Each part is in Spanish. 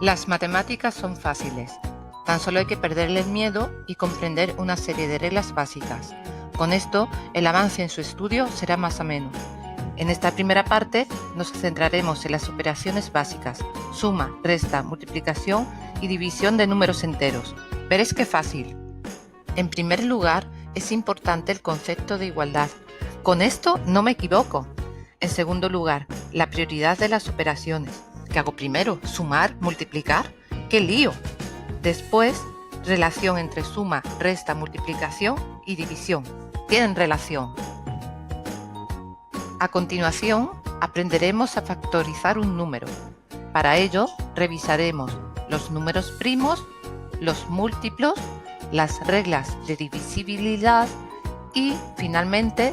Las matemáticas son fáciles, tan solo hay que perderle el miedo y comprender una serie de reglas básicas. Con esto, el avance en su estudio será más ameno. En esta primera parte nos centraremos en las operaciones básicas, suma, resta, multiplicación y división de números enteros. Veréis qué fácil. En primer lugar, es importante el concepto de igualdad. Con esto no me equivoco. En segundo lugar, la prioridad de las operaciones. ¿Qué hago primero? ¿Sumar? ¿Multiplicar? ¡Qué lío! Después, relación entre suma, resta, multiplicación y división. Tienen relación. A continuación, aprenderemos a factorizar un número. Para ello, revisaremos los números primos, los múltiplos, las reglas de divisibilidad y, finalmente,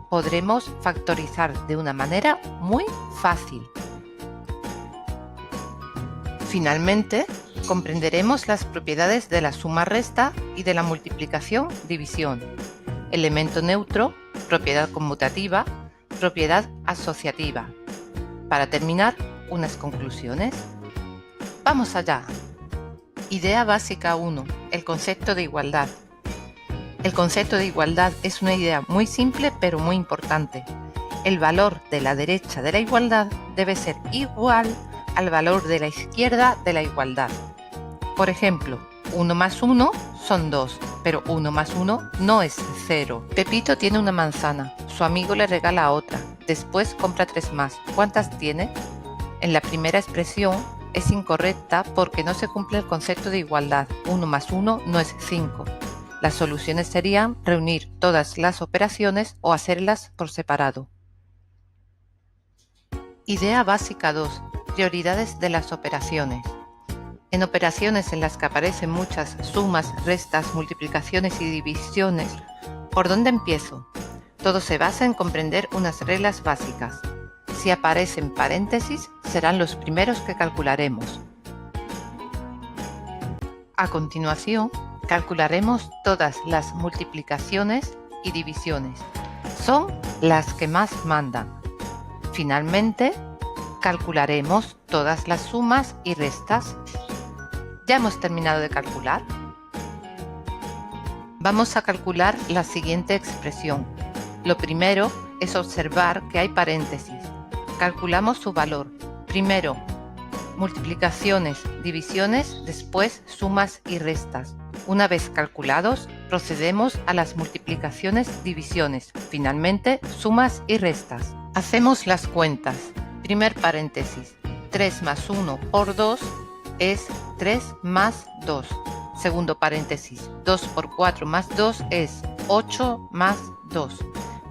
podremos factorizar de una manera muy fácil. Finalmente, comprenderemos las propiedades de la suma-resta y de la multiplicación-división. Elemento neutro, propiedad conmutativa, propiedad asociativa. Para terminar, unas conclusiones. ¡Vamos allá! Idea básica 1. El concepto de igualdad. El concepto de igualdad es una idea muy simple pero muy importante. El valor de la derecha de la igualdad debe ser igual al valor de la izquierda de la igualdad. Por ejemplo, 1 más 1 son 2, pero 1 más 1 no es 0. Pepito tiene una manzana, su amigo le regala otra, después compra 3 más. ¿Cuántas tiene? En la primera expresión es incorrecta porque no se cumple el concepto de igualdad. 1 más 1 no es 5. Las soluciones serían reunir todas las operaciones o hacerlas por separado. Idea básica 2. Prioridades de las operaciones. En operaciones en las que aparecen muchas sumas, restas, multiplicaciones y divisiones, ¿por dónde empiezo? Todo se basa en comprender unas reglas básicas. Si aparecen paréntesis, serán los primeros que calcularemos. A continuación, calcularemos todas las multiplicaciones y divisiones. Son las que más mandan. Finalmente, calcularemos todas las sumas y restas. ¿Ya hemos terminado de calcular? Vamos a calcular la siguiente expresión. Lo primero es observar que hay paréntesis. Calculamos su valor. Primero, multiplicaciones, divisiones, después sumas y restas. Una vez calculados, procedemos a las multiplicaciones, divisiones, finalmente sumas y restas. Hacemos las cuentas. Primer paréntesis, 3 más 1 por 2 es 3 más 2. Segundo paréntesis, 2 por 4 más 2 es 8 más 2.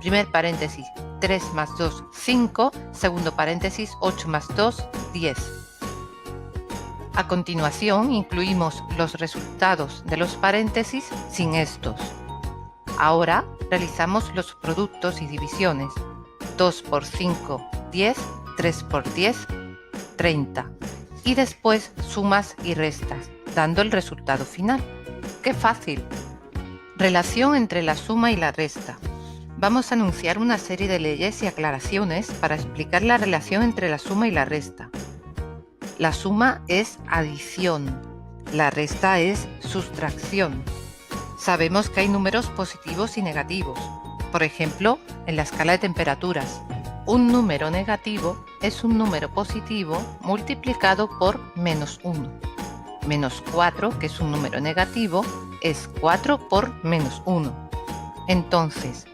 Primer paréntesis, 3 más 2, 5. Segundo paréntesis, 8 más 2, 10. A continuación, incluimos los resultados de los paréntesis sin estos. Ahora, realizamos los productos y divisiones. 2 por 5, 10. 3 por 10, 30. Y después sumas y restas, dando el resultado final. ¡Qué fácil! Relación entre la suma y la resta. Vamos a enunciar una serie de leyes y aclaraciones para explicar la relación entre la suma y la resta. La suma es adición, la resta es sustracción. Sabemos que hay números positivos y negativos. Por ejemplo, en la escala de temperaturas. Un número negativo es un número positivo multiplicado por menos 1. Menos 4, que es un número negativo, es 4 por menos 1. Entonces,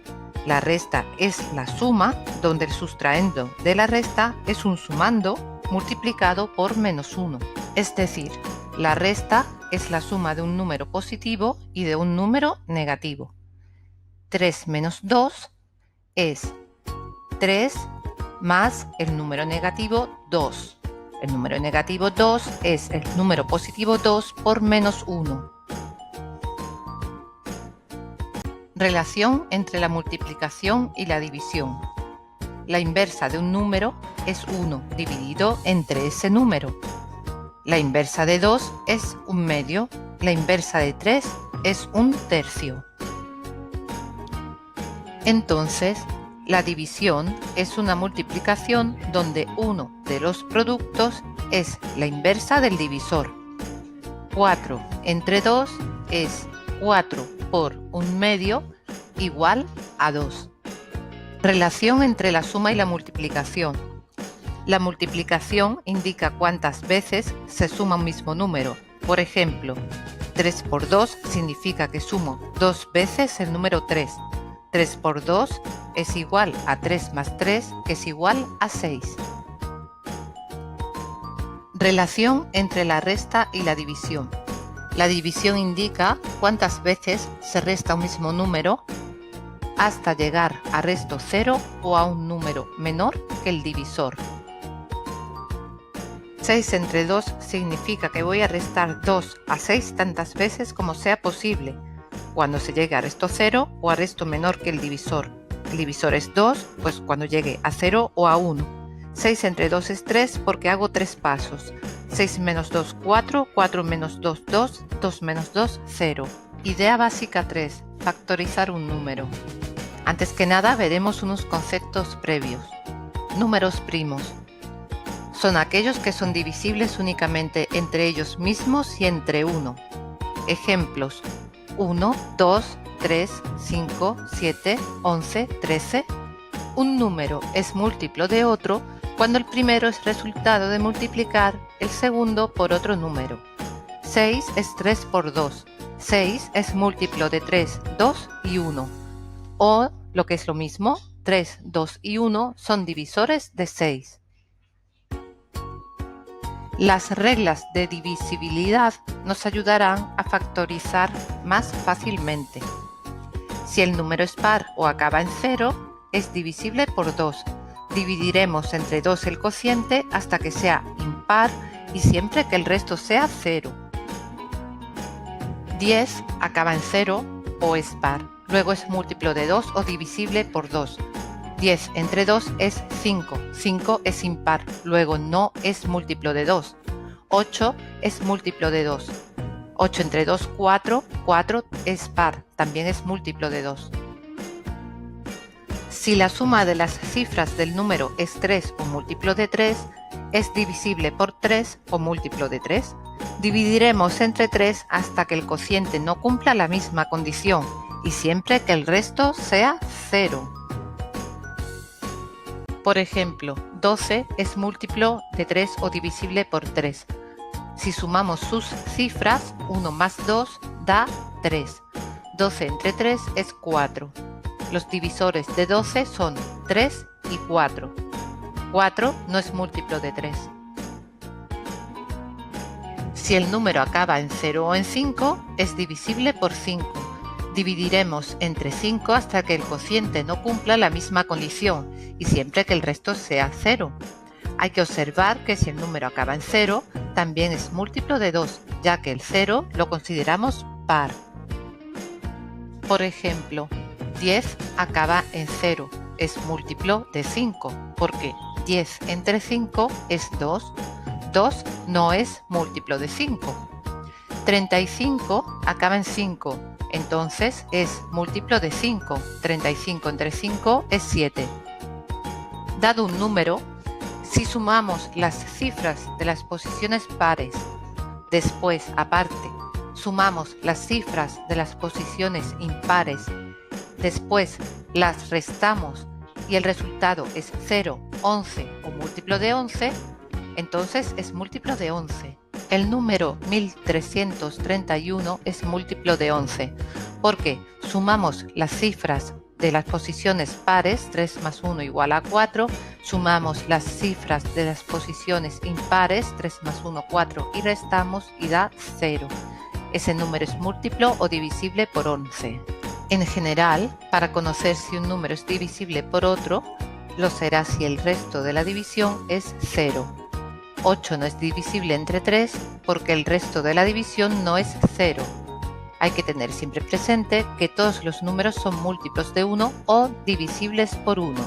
la resta es la suma, donde el sustraendo de la resta es un sumando multiplicado por menos 1. Es decir, la resta es la suma de un número positivo y de un número negativo. 3 menos 2 es 3 más el número negativo 2. El número negativo 2 es el número positivo 2 por menos 1. Relación entre la multiplicación y la división. La inversa de un número es 1 dividido entre ese número. La inversa de 2 es un medio. La inversa de 3 es un tercio. Entonces, la división es una multiplicación donde uno de los productos es la inversa del divisor. 4 entre 2 es 4 por 1/2 igual a 2. Relación entre la suma y la multiplicación. La multiplicación indica cuántas veces se suma un mismo número. Por ejemplo, 3 por 2 significa que sumo 2 veces el número 3. 3 por 2 es igual a 3 más 3, que es igual a 6. Relación entre la resta y la división. La división indica cuántas veces se resta un mismo número hasta llegar a resto 0 o a un número menor que el divisor. 6 entre 2 significa que voy a restar 2 a 6 tantas veces como sea posible, cuando se llegue a resto 0 o a resto menor que el divisor. El divisor es 2, pues cuando llegue a 0 o a 1. 6 entre 2 es 3 porque hago 3 pasos. 6 menos 2, 4, 4 menos 2, 2, 2 menos 2, 0. Idea básica 3. Factorizar un número. Antes que nada veremos unos conceptos previos. Números primos. Son aquellos que son divisibles únicamente entre ellos mismos y entre 1. Ejemplos: 1, 2, 3, 5, 7, 11, 13. Un número es múltiplo de otro cuando el primero es resultado de multiplicar el segundo por otro número. 6 es 3 por 2. 6 es múltiplo de 3, 2 y 1. O, lo que es lo mismo, 3, 2 y 1 son divisores de 6. Las reglas de divisibilidad nos ayudarán a factorizar más fácilmente. Si el número es par o acaba en 0, es divisible por 2. Dividiremos entre 2 el cociente hasta que sea impar y siempre que el resto sea 0. 10 acaba en 0 o es par. Luego es múltiplo de 2 o divisible por 2. 10 entre 2 es 5. 5 es impar, luego no es múltiplo de 2. 8 es múltiplo de 2. 8 entre 2, 4. 4 es par, también es múltiplo de 2. Si la suma de las cifras del número es 3 o múltiplo de 3, es divisible por 3 o múltiplo de 3. Dividiremos entre 3 hasta que el cociente no cumpla la misma condición y siempre que el resto sea 0. Por ejemplo, 12 es múltiplo de 3 o divisible por 3. Si sumamos sus cifras, 1 más 2 da 3. 12 entre 3 es 4. Los divisores de 12 son 3 y 4. 4 no es múltiplo de 3. Si el número acaba en 0 o en 5, es divisible por 5. Dividiremos entre 5 hasta que el cociente no cumpla la misma condición y siempre que el resto sea 0. Hay que observar que si el número acaba en 0, también es múltiplo de 2, ya que el 0 lo consideramos par. Por ejemplo, 10 acaba en 0, es múltiplo de 5, porque 10 entre 5 es 2. 2 no es múltiplo de 5. 35 acaba en 5. Entonces es múltiplo de 5. 35 entre 5 es 7. Dado un número, si sumamos las cifras de las posiciones pares, después, aparte, sumamos las cifras de las posiciones impares, después las restamos y el resultado es 0, 11 o múltiplo de 11, entonces es múltiplo de 11. El número 1331 es múltiplo de 11 porque sumamos las cifras de las posiciones pares, 3 más 1 igual a 4, sumamos las cifras de las posiciones impares, 3 más 1, 4 y restamos y da 0. Ese número es múltiplo o divisible por 11. En general, para conocer si un número es divisible por otro, lo será si el resto de la división es 0. 8 no es divisible entre 3 porque el resto de la división no es 0. Hay que tener siempre presente que todos los números son múltiplos de 1 o divisibles por 1.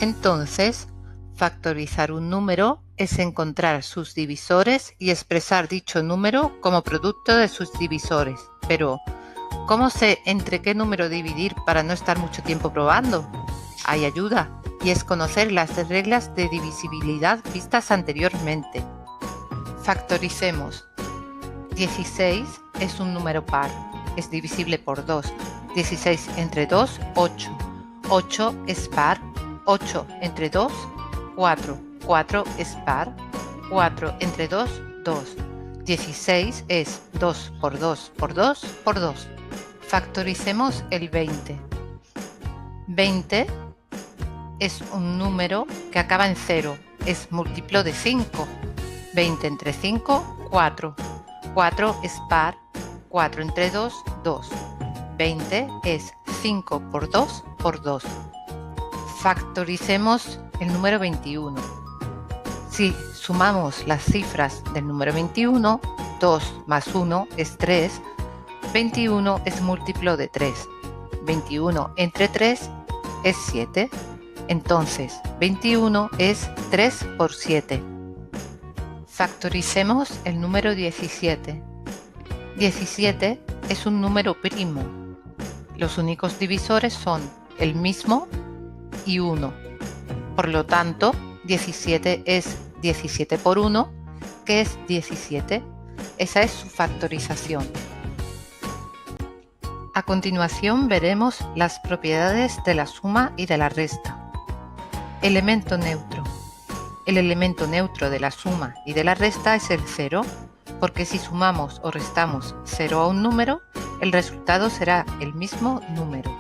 Entonces, factorizar un número es encontrar sus divisores y expresar dicho número como producto de sus divisores. Pero, ¿cómo sé entre qué número dividir para no estar mucho tiempo probando? Hay ayuda. y es conocer las reglas de divisibilidad vistas anteriormente. Factoricemos. 16 es un número par, es divisible por 2. 16 entre 2, 8. 8 es par, 8 entre 2, 4. 4 es par, 4 entre 2, 2. 16 es 2 por 2 por 2 por 2. Factoricemos el 20. 20 es un número que acaba en 0, es múltiplo de 5. 20 entre 5, 4. 4 es par, 4 entre 2, 2. 20 es 5 por 2 por 2. Factoricemos el número 21. Si sumamos las cifras del número 21, 2 más 1 es 3, 21 es múltiplo de 3. 21 entre 3 es 7. Entonces, 21 es 3 por 7. Factoricemos el número 17. 17 es un número primo. Los únicos divisores son el mismo y 1. Por lo tanto, 17 es 17 por 1, que es 17. Esa es su factorización. A continuación veremos las propiedades de la suma y de la resta. Elemento neutro. El elemento neutro de la suma y de la resta es el 0, porque si sumamos o restamos 0 a un número, el resultado será el mismo número.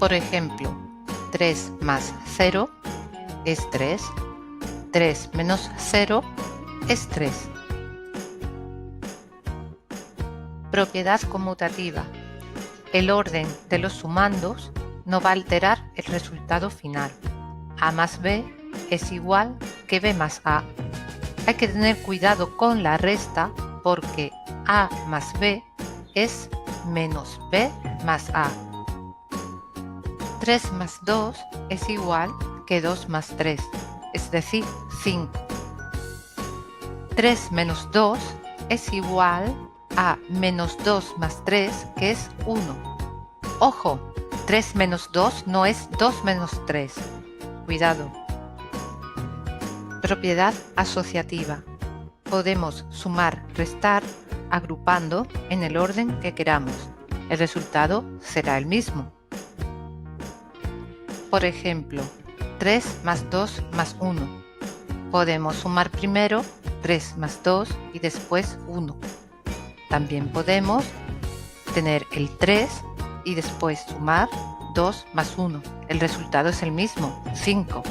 Por ejemplo, 3 más 0 es 3, 3 menos 0 es 3. Propiedad conmutativa. El orden de los sumandos no va a alterar el resultado final. A más B es igual que B más A. Hay que tener cuidado con la resta porque A más B es menos B más A. 3 más 2 es igual que 2 más 3, es decir, 5. 3 menos 2 es igual a menos 2 más 3, que es 1. Ojo, 3 menos 2 no es 2 menos 3. Cuidado. Propiedad asociativa. Podemos sumar, restar, agrupando en el orden que queramos. El resultado será el mismo. Por ejemplo, 3 más 2 más 1. Podemos sumar primero 3 más 2 y después 1. También podemos tener el 3 y después sumar 2 más 1. El resultado es el mismo, 5.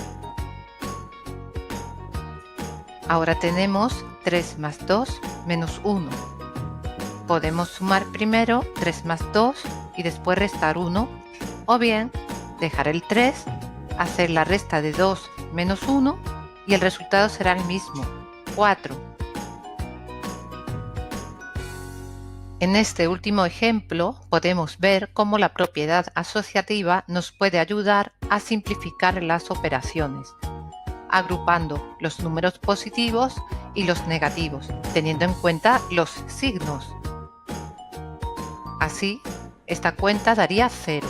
Ahora tenemos 3 más 2 menos 1. Podemos sumar primero 3 más 2 y después restar 1, o bien dejar el 3, hacer la resta de 2 menos 1 y el resultado será el mismo, 4. En este último ejemplo podemos ver cómo la propiedad asociativa nos puede ayudar a simplificar las operaciones, agrupando los números positivos y los negativos, teniendo en cuenta los signos. Así, esta cuenta daría 0.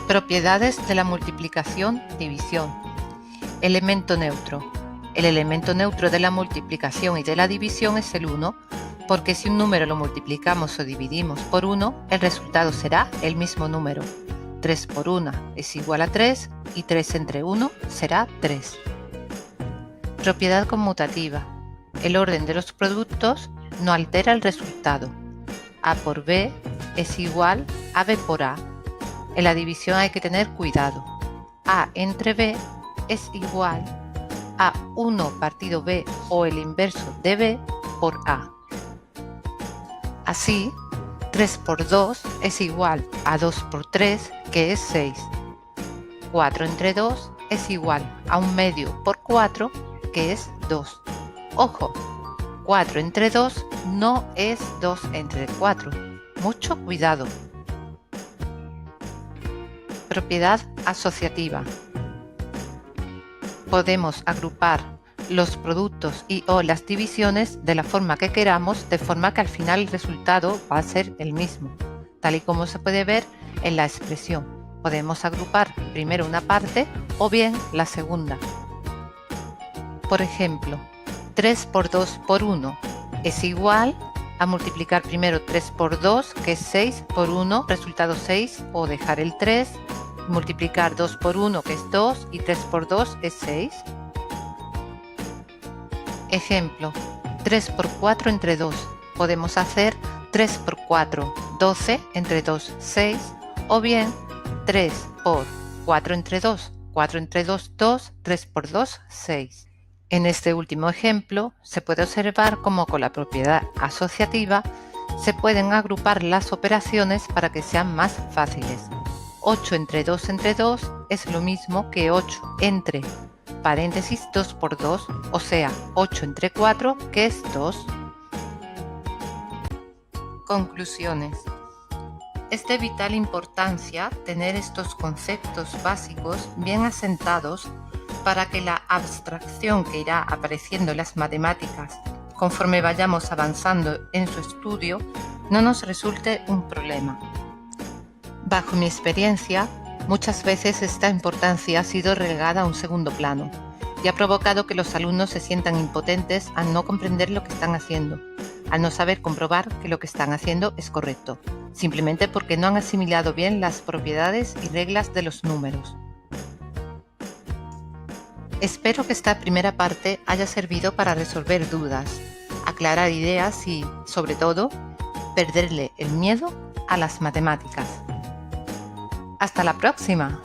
Propiedades de la multiplicación-división. Elemento neutro. El elemento neutro de la multiplicación y de la división es el 1, porque si un número lo multiplicamos o dividimos por 1, el resultado será el mismo número. 3 por 1 es igual a 3 y 3 entre 1 será 3. Propiedad conmutativa. El orden de los productos no altera el resultado. A por B es igual a B por A. En la división hay que tener cuidado. A entre B es igual a 1 partido B o el inverso de B por A. Así, 3 por 2 es igual a 2 por 3, que es 6. 4 entre 2 es igual a 1 medio por 4, que es 2. Ojo, 4 entre 2 no es 2 entre 4. Mucho cuidado. Propiedad asociativa. Podemos agrupar los productos y o las divisiones de la forma que queramos, de forma que al final el resultado va a ser el mismo. tal y como se puede ver en la expresión. Podemos agrupar primero una parte o bien la segunda. Por ejemplo, 3 por 2 por 1 es igual a multiplicar primero 3 por 2, que es 6, por 1, resultado 6, o dejar el 3, multiplicar 2 por 1, que es 2, y 3 por 2 es 6. Ejemplo, 3 por 4 entre 2. Podemos hacer 3 por 4, 12, entre 2, 6, o bien 3 por 4 entre 2, 4 entre 2, 2, 3 por 2, 6. En este último ejemplo, se puede observar cómo con la propiedad asociativa se pueden agrupar las operaciones para que sean más fáciles. 8 entre 2 entre 2 es lo mismo que 8 entre paréntesis 2 por 2, o sea, 8 entre 4, que es 2. Conclusiones. Es de vital importancia tener estos conceptos básicos bien asentados para que la abstracción que irá apareciendo en las matemáticas conforme vayamos avanzando en su estudio no nos resulte un problema. Bajo mi experiencia, muchas veces esta importancia ha sido relegada a un segundo plano y ha provocado que los alumnos se sientan impotentes al no comprender lo que están haciendo, al no saber comprobar que lo que están haciendo es correcto, simplemente porque no han asimilado bien las propiedades y reglas de los números. Espero que esta primera parte haya servido para resolver dudas, aclarar ideas y, sobre todo, perderle el miedo a las matemáticas. ¡Hasta la próxima!